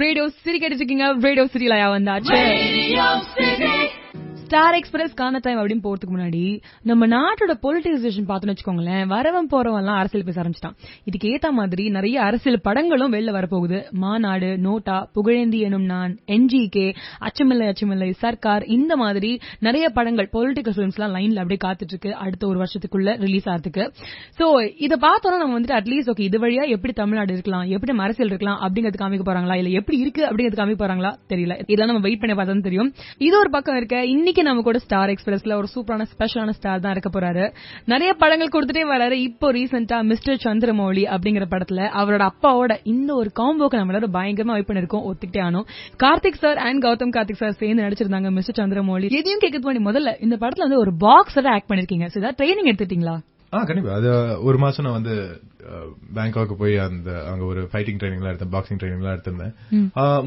Radio சிரி கேட்டு இருக்கீங்க. Radio சிரிலயா வந்தாச்சு. ஸ்டார் எக்ஸ்பிரஸ் கான டைம் அப்படின்னு போறதுக்கு முன்னாடி நம்ம நாட்டோட பொலிட்டிசேஷன் பார்த்தோன்னு வச்சுக்கோங்களேன். வரவன் போறவன் எல்லாம் அரசியல் பேச ஆரம்பிச்சிட்டான். இதுக்கு ஏத்த மாதிரி நிறைய அரசியல் படங்களும் வெளில வரப்போகுது. மாநாடு, நோட்டா, புகழேந்தி எனும் நான், NGK, அச்சமில்லை சர்க்கார், இந்த மாதிரி நிறைய படங்கள் பொலிட்டிக்கல் பிலிம்ஸ் எல்லாம் லைன்ல அப்படியே காத்துட்டு இருக்கு அடுத்த ஒரு வருஷத்துக்குள்ள ரிலீஸ் ஆகிறதுக்கு. சோ இத பார்த்தோம்னா நம்ம வந்துட்டு அட்லீஸ்ட் ஓகே இது வழியா எப்படி தமிழ்நாடு இருக்கலாம், எப்படி நம்ம அரசியல் இருக்கலாம் அப்படிங்கிறது காமிக்க போறாங்களா, இல்ல எப்படி இருக்கு அப்படிங்கிறது காமிக்க போறாங்களா தெரியல. இதெல்லாம் நம்ம வெயிட் பண்ணி பார்த்தா தெரியும். இது ஒரு பக்கம் இருக்க. இன்னைக்கு நம்ம கூட ஸ்டார் எக்ஸ்பிரஸ்ல ஒரு சூப்பரான ஸ்பெஷலான ஸ்டார் தான் இருக்க போறாரு. நிறைய படங்கள் கொடுத்துட்டே வராரு. இப்போ ரீசெண்டா மிஸ்டர் சந்திரமௌலி அப்படிங்கிற படத்துல அவரோட அப்பாவோட இந்த ஒரு காம்போக்கு நம்ம எல்லாரும் பயங்கரமா வெயிட் பண்ணிருக்கோம். ஒத்துக்கிட்டே ஆனோம். Karthik sir and Gautham Karthik sir சேர்ந்து நடிச்சிருந்தாங்க மிஸ்டர் சந்திரமௌலி. எதையும் கேட்க பண்ணி முதல்ல இந்த படத்துல வந்து ஒரு பாக்ஸரா ஆக்ட் பண்ணிருக்கீங்க. ட்ரைனிங் எடுத்துட்டீங்களா? கண்டிப்பா. அது ஒரு மாசம் நான் வந்து பேங்காக்கு போய் அங்க ஒரு ஃபைட்டிங் ட்ரைனிங்லாம் எடுத்தேன், பாக்ஸிங் ட்ரைனிங்லாம் எடுத்திருந்தேன்.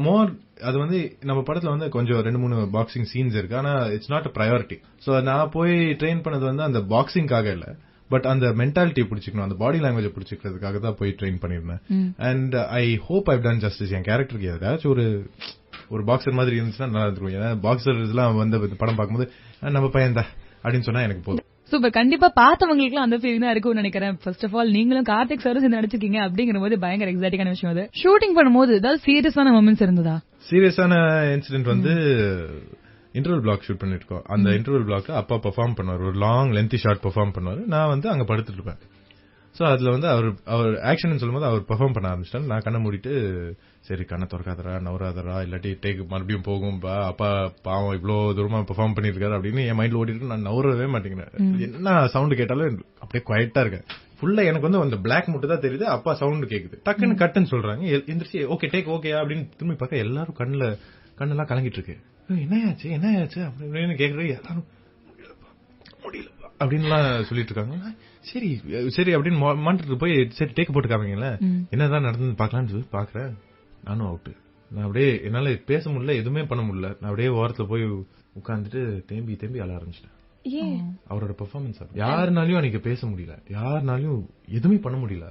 மோர் அது வந்து நம்ம படத்துல வந்து கொஞ்சம் 2-3 பாக்ஸிங் சீன்ஸ் இருக்கு. ஆனா it's not a priority. So நான் போய் ட்ரெயின் பண்ணது வந்து அந்த பாக்ஸிங்காக இல்ல, பட் அந்த மென்டாலிட்டி பிடிச்சிக்கணும், அந்த பாடி லாங்குவேஜ் பிடிச்சிக்கிறதுக்காக தான் போய் ட்ரெயின் பண்ணிருந்தேன். And I hope I've done justice. என் கேரக்டருக்கு ஏதாச்சும் ஒரு பாக்ஸர் மாதிரி இருந்துச்சுன்னா நல்லா இருக்கும். ஏன்னா பாக்ஸர் எல்லாம் வந்து படம் பார்க்கும்போது நம்ம பையன் தான் அப்படின்னு சொன்னா எனக்கு போதும். சூப்பர். கண்டிப்பா பார்த்தவங்களுக்கு அந்த ஃபீலிங் தான் இருக்கும்னு நினைக்கிறேன். ஃபர்ஸ்ட் ஆஃப் ஆல் நீங்களும் கார்த்திக் சாரும் சேர்ந்து நடிச்சிருக்கீங்க அப்படிங்கிற போது பயங்கர எக்ஸைட்டிங்கான விஷயம். அது ஷூட்டிங் பண்ணும்போது ஏதாவது சீரியஸான மொமெண்ட்ஸ் இருந்ததா? சீரியஸான இன்சிடென்ட் வந்து இன்டர்வல் பிளாக் ஷூட் பண்ணிருக்கோம். அந்த இன்டர்வல் பிளாக்ல அப்பா பெர்ஃபார்ம் பண்ணுவார், ஒரு லாங் லென்த்தி ஷாட் பெர்ஃபார்ம் பண்ணுவாரு. நான் வந்து அங்க படுத்துட்டு இருப்பேன். சோ அதுல வந்து அவர் ஆக்ஷன் சொல்லும்போது அவர் பெர்ஃபார்ம் பண்ண ஆரம்பிச்சிட்டாரு. நான் கண்ணை மூடிட்டு சரி கண்ணை திறக்காதரா, நவராதரா, இல்லாட்டி டேக் மறுபடியும் போகும், அப்பா பாவம் இவ்வளவு தூரமா பெர்ஃபார்ம் பண்ணிருக்காரு அப்படின்னு என் மைண்ட்ல ஓடிட்டு நான் நவரவே மாட்டேங்கிறேன். என்ன சவுண்ட் கேட்டாலும் அப்படியே குவைட்டா இருக்கேன். ஃபுல்லா எனக்கு வந்து அந்த பிளாக் மட்டும் தான் தெரியுது. அப்பா சவுண்ட் கேக்குது. டக்குன்னு கட்டுன்னு சொல்றாங்க. எந்திரிச்சு ஓகே டேக் ஓகே அப்படின்னு திரும்பி பார்க்க எல்லாரும் கண்ணெல்லாம் கலங்கிட்டு இருக்கு. என்ன ஆச்சு அப்படின்னு கேக்குறது. எல்லாரும் முடியலப்பா அப்படின்லாம் சொல்லிட்டு இருக்காங்க. சரி அப்படின்னு மானிட்டருக்கு போய் சரி டேக் போட்டு காமிங்கள என்னதான் நடந்து பாக்கலாம்னு சொல்லி பாக்குறேன். நானும் அவுட்டு. நான் அப்படியே என்னால பேச முடியல, எதுவுமே பண்ண முடியல. நான் அப்படியே ஓரத்துல போய் உட்கார்ந்துட்டு தேம்பி அழ ஆரம்பிச்சிட்டேன். அவரோட பெர்ஃபார்மன்ஸ் யாருனாலையும் அன்னைக்கு பேச முடியல, யாருனாலையும் எதுவுமே பண்ண முடியல.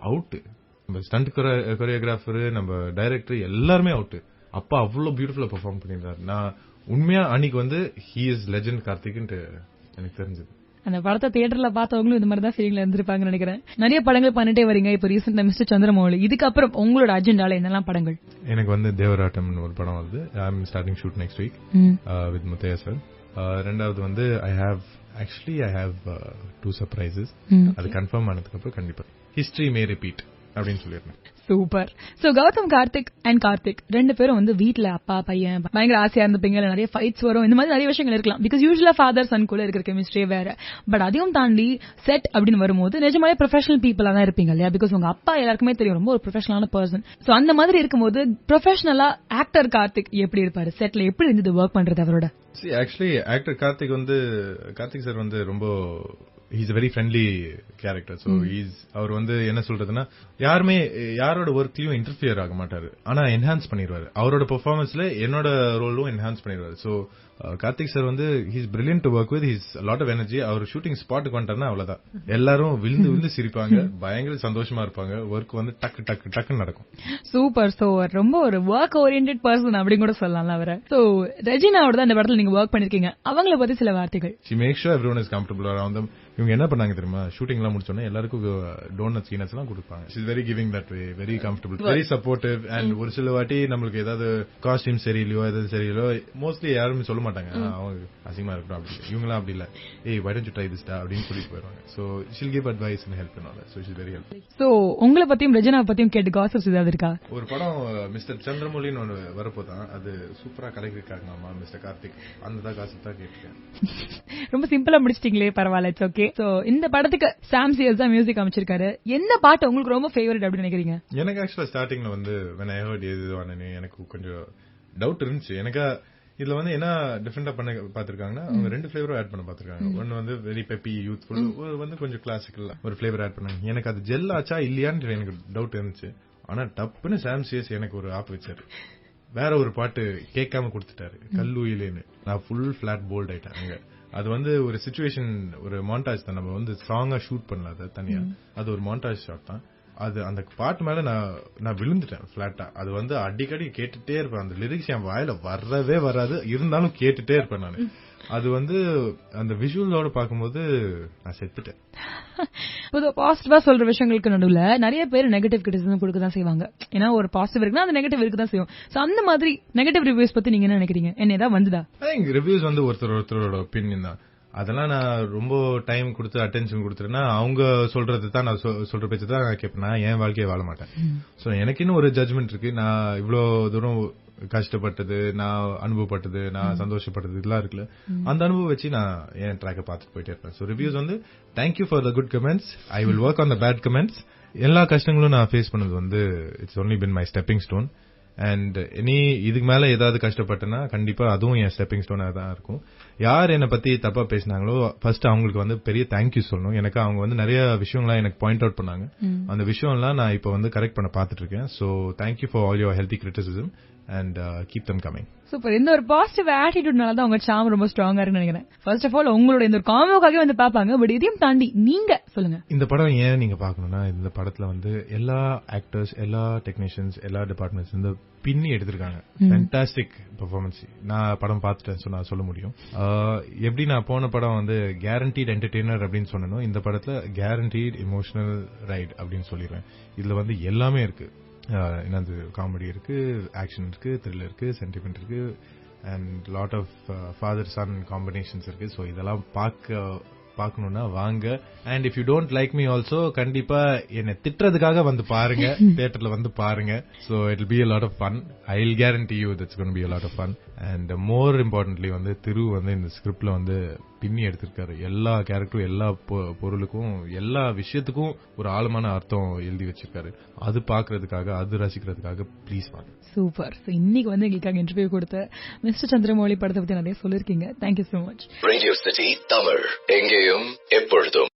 அவுட்டு. நம்ம ஸ்டண்ட் கொரியோகிராஃபர், நம்ம டைரக்டர் எல்லாருமே அவுட்டு. அப்பா அவ்வளவு பியூட்டிஃபுல்லா பெர்ஃபார்ம் பண்ணிருந்தாரு. நான் உண்மையா அன்னைக்கு வந்து ஹி இஸ் லெஜெண்ட் கார்த்திக்னு எனக்கு தெரிஞ்சது. அந்த படத்தை தியேட்டர்ல பார்த்தவங்களும் இந்த மாதிரி தான் ஃபீலிங்ல இருந்திருப்பாங்கன்னு நினைக்கிறேன். நிறைய படங்கள் பண்ணிட்டே வரீங்க. இப்போ ரீசெண்டா மிஸ்டர் சந்திரமௌலி, இதுக்கப்புறம் உங்களோட அஜெண்டால என்னெல்லாம் படங்கள்? எனக்கு வந்து தேவராட்டம்னு ஒரு படம் வருது. I am starting shoot next week with Muthaiya sir. ரெண்டாவது வந்து ஐ ஹேவ் 2 சர்ப்ரைசஸ். அது கன்ஃபார்ம் ஆனதுக்கு அப்புறம் கண்டிப்பா ஹிஸ்டரி மே ரிப்பீட் அப்படின்னு சொல்லிருந்தேன். சூப்பர். சோ கௌதம் கார்த்திக் ரெண்டு பேரும் வந்து வீட்டுல அப்பா பையன் பயங்கர ஆசையா இருந்துப்பீங்க. நிறைய ஃபைட்ஸ் வரும், இந்த மாதிரி நிறைய விஷயங்கள் இருக்கலாம். பிகாஸ் யூசுவலா ஃபாதர் சன் கூட இருக்கிற கெமிஸ்ட்ரியே வேற. பட் அதையும் தாண்டி செட் அப்படின்னு வரும்போது நிஜமாலே ப்ரொஃபஷனல் பீப்புளா தான் இருப்பீங்க இல்லையா? பிகாஸ் உங்க அப்பா எல்லாருக்குமே தெரியும் ரொம்ப ஒரு ப்ரொஃபஷனலான பர்சன். சோ அந்த மாதிரி இருக்கும்போது ப்ரொஃபஷனலா ஆக்டர் கார்த்திக் எப்படி இருப்பாரு? செட்ல எப்படி இருந்தது ஒர்க் பண்றது அவரோட? ஆக்சுவலி ஆக்டர் கார்த்திக் சார் வந்து ரொம்ப he's a very friendly character. So அவர் வந்து என்ன சொல்றதுன்னா யாரோட ஒர்க்லயும் இன்டர்ஃபியர் ஆக மாட்டாரு. ஆனா என்ஹான்ஸ் பண்ணிடுவாரு. அவரோட பெர்ஃபார்மன்ஸ்ல என்னோட ரோலும் என்ஹான்ஸ் பண்ணிடுவாரு. சோ கார்த்திக் சார் வந்து he's brilliant to work with. He's a lot of energy. அவர் ஷூட்டிங் ஸ்பாட்டுக்கு வந்துட்டாருன்னா அவ்வளவுதான், எல்லாரும் விழுந்து சிரிப்பாங்க, பயங்கர சந்தோஷமா இருப்பாங்க. ஒர்க் வந்து டக்கு நடக்கும். சூப்பர். சோ ரொம்ப ஒரு ஒர்க் ஓரியன்டட் பர்சன் அப்படின்னு கூட சொல்லலாம் அவரை. சோ ரெஜினாவோட தான் இந்த படத்துல நீங்க ஒர்க் பண்ணிருக்கீங்க. அவங்கள பத்தி சில வார்த்தைகள். she makes sure everyone is comfortable around them. இவங்க என்ன பண்ணாங்க தெரியுமா? ஷூட்டிங் எல்லாம் முடிச்சோன்னா எல்லாருக்கும் டோனட்ஸ் கீனட்ஸ் எல்லாம் கொடுப்பாங்க. she's very giving that way, very comfortable, very supportive. and ஒரு சில வாட்டி நம்மளுக்கு ஏதாவது காஸ்டியூம் சரியில்லையோ ஏதாவது சரியில்லையோ மோஸ்ட்லி யாருமே சொல்ல மாட்டாங்க, அவங்க அசிங்கமா இருக்கட்டும் அப்படி. இவங்களாம் அப்படி இல்ல, why don't you try this அப்படின்னு சொல்லி போயிருவாங்க. so she'll give advice and help and all that. so she's very helpful. so உங்களை பத்தியும் ரெஜினா பத்தியும் கேட்டு காசிப்ஸ் ஏதாவது இருக்கா? ஒரு படம் மிஸ்டர் சந்திரமௌலின்னு ஒன்று வரப்போதான், அது சூப்பரா கலக்கிருக்காங்கம்மா மிஸ்டர் கார்த்திக். அந்த காசிப் தான் கேட்டிருக்கேன். ரொம்ப சிம்பிளா முடிச்சிட்டீங்களே, பரவாயில்ல. It's okay. சோ இந்த படத்துக்கு சாம் சிஎஸ் தான் மியூசிக் அமைச்சிருக்காரு. எந்த பாட்டு உங்களுக்கு ரொம்ப ஃபேவரட் அப்படின்னு நினைக்கிறீங்க? எனக்கு ஆக்சுவலா ஸ்டார்டிங்ல வந்து when I heard எதுவானே எனக்கு கொஞ்சம் டவுட் இருந்துச்சு. எனக்கு இதுல வந்து என்ன டிஃபரெண்டா பண்ண பாத்துருக்காங்கன்னா, அவங்க 2 ஃபிளேவரும் ஆட் பண்ண பாத்துருக்காங்க. ஒன்னு வந்து வெரி பெப்பி யூத்ஃபுல், வந்து கொஞ்சம் கிளாசிக்கல் ஒரு ஃபிளேவர் ஆட் பண்ணாங்க. எனக்கு அது ஜெல் ஆச்சா இல்லையான்னு எனக்கு டவுட் இருந்துச்சு. ஆனா டப்புன்னு சாம் சிஎஸ் எனக்கு ஒரு ஆப் வச்சாரு. வேற ஒரு பாட்டு கேட்காம கொடுத்துட்டாரு, கல்லூயிலேன்னு. நான் ஃபுல் பிளாட் போல்ட் ஆயிட்டேன் அங்க. அது வந்து ஒரு சிச்சுவேஷன், ஒரு மாண்டாஜ் தான். நம்ம வந்து சாங்கா ஷூட் பண்ணல, அது தனியா. அது ஒரு மாண்டாஜ் ஷாட் தான். அது அந்த பாட்டு மேல நான் விழுந்துட்டேன் பிளாட்டா. அது வந்து அடிக்கடி கேட்டுட்டே இருப்பேன். அந்த லிரிக்ஸ் என் வாயில வரவே வராது, இருந்தாலும் கேட்டுட்டே இருப்பேன் நான். அது வந்து அந்த விஷுவலோட பாக்கும்போது நான் செத்துட்டேன். பாசிட்டிவா சொல்ற விஷயங்களுக்கு நடுவுல நிறைய பேர் நெகட்டிவ் கிரிட்டிசிசம் கொடுக்க தான் செய்வாங்க. ஏன்னா ஒரு பாசிட்டிவ் இருக்குன்னா அந்த நெகட்டிவ் இருக்கு தான் செய்யும். சோ அந்த மாதிரி நெகட்டிவ் ரிவ்யூஸ் பத்தி நீங்க என்ன நினைக்கிறீங்க? என்ன ஏதாவது வந்துதா? ரிவ்யூஸ் வந்து ஒருத்தரோட ஒப்பீனியன் தான். அதெல்லாம் நான் ரொம்ப டைம் கொடுத்து அட்டென்ஷன் கொடுத்துட்டேன்னா அவங்க சொல்றது தான் நான் சொல்ற பேச்சு தான் நான் கேட்பேன். நான் என் வாழ்க்கையை வாழ மாட்டேன். சோ எனக்கு இன்னும் ஒரு ஜட்ஜ்மெண்ட் இருக்கு. நான் இவ்வளவு தூரம் கஷ்டப்பட்டது, நான் அனுபவப்பட்டது, நான் சந்தோஷப்பட்டது இதெல்லாம் இருக்குல்ல, அந்த அனுபவம் வச்சு நான் என் ட்ராக்கை பார்த்துட்டு போயிட்டே இருப்பேன். ஸோ ரிவ்யூஸ் வந்து thank you for the good comments, I will work on the bad comments. எல்லா கஷ்டங்களும் நான் ஃபேஸ் பண்ணது வந்து it's only been my stepping stone. And இதுக்கு மேல ஏதாவது கஷ்டப்பட்டேன்னா கண்டிப்பா அதுவும் என் ஸ்டெப்பிங் ஸ்டோனா தான் இருக்கும். யார் என்னை பத்தி தப்பா பேசினாங்களோ ஃபர்ஸ்ட் அவங்களுக்கு வந்து பெரிய தேங்க்யூ சொல்லணும். எனக்கு அவங்க வந்து நிறைய விஷயங்கள்லாம் எனக்கு பாயிண்ட் அவுட் பண்ணாங்க. அந்த விஷயம்லாம் நான் இப்ப வந்து கரெக்ட் பண்ண பாத்துட்டு இருக்கேன். So thank you for all your healthy criticism and keep them coming. Super. இந்த ஒரு பாசிட்டிவ் ஆட்டிட்யூட்னால தான் உங்க சாம் ரொம்ப ஸ்ட்ராங்கா இருக்குன்னு நினைக்கிறேன். ஃபர்ஸ்ட் ஆஃப் ஆல் உங்களோட இந்த ஒரு காம்போக்காக வந்து பாப்பாங்க. பட் இதையும் தாண்டி நீங்க சொல்லுங்க. இந்த படம் ஏன் நீங்க பாக்கணும்னா, இந்த படத்துல வந்து எல்லா ஆக்டர்ஸ், எல்லா டெக்னீஷியன்ஸ், எல்லா டிபார்ட்மெண்ட்ஸ் வந்து பின்னி எடுத்திருக்காங்க. Fantastic performance. நான் படம் பார்த்துட்டேன் நான் சொல்ல முடியும். எப்படி நான் போன படம் வந்து கேரண்டீட் என்டர்டெய்னர் அப்படின்னு சொன்னனோ, இந்த படத்துல கேரண்டீட் எமோஷனல் ரைட் அப்படின்னு சொல்லிடுவேன். இதுல வந்து எல்லாமே இருக்கு. என்னது காமெடி இருக்கு, ஆக்ஷன் இருக்கு, த்ரில்லர் இருக்கு, சென்டிமெண்ட் இருக்கு, and lot of father son combinations இருக்கு. ஸோ இதெல்லாம் பார்க்கணும்னா வாங்க. And if you don't like me also கண்டிப்பா என்னை திட்டுறதுக்காக வந்து பாருங்க, தியேட்டர்ல வந்து பாருங்க. So it will be a lot of fun. I'll guarantee you that's going to be a lot of fun. And more importantly வந்து திரு வந்து இந்த ஸ்கிரிப்ட்ல வந்து பின்னி எடுத்திருக்காரு. எல்லா கேரக்டரும், எல்லா பொருளுக்கும், எல்லா விஷயத்துக்கும் ஒரு ஆழமான அர்த்தம் எழுதி வச்சிருக்காரு. அது பாக்குறதுக்காக, அது ரசிக்கிறதுக்காக ப்ளீஸ் வாங்க. சூப்பர். இன்னைக்கு வந்து எங்களுக்காக இன்டர்வியூ கொடுத்த மிஸ்டர் சந்திரமௌலி படத்தை பத்தி நிறைய சொல்லிருக்கீங்க. Thank you so much. Radio city Tamil, எங்கேயும் எப்பொழுதும்.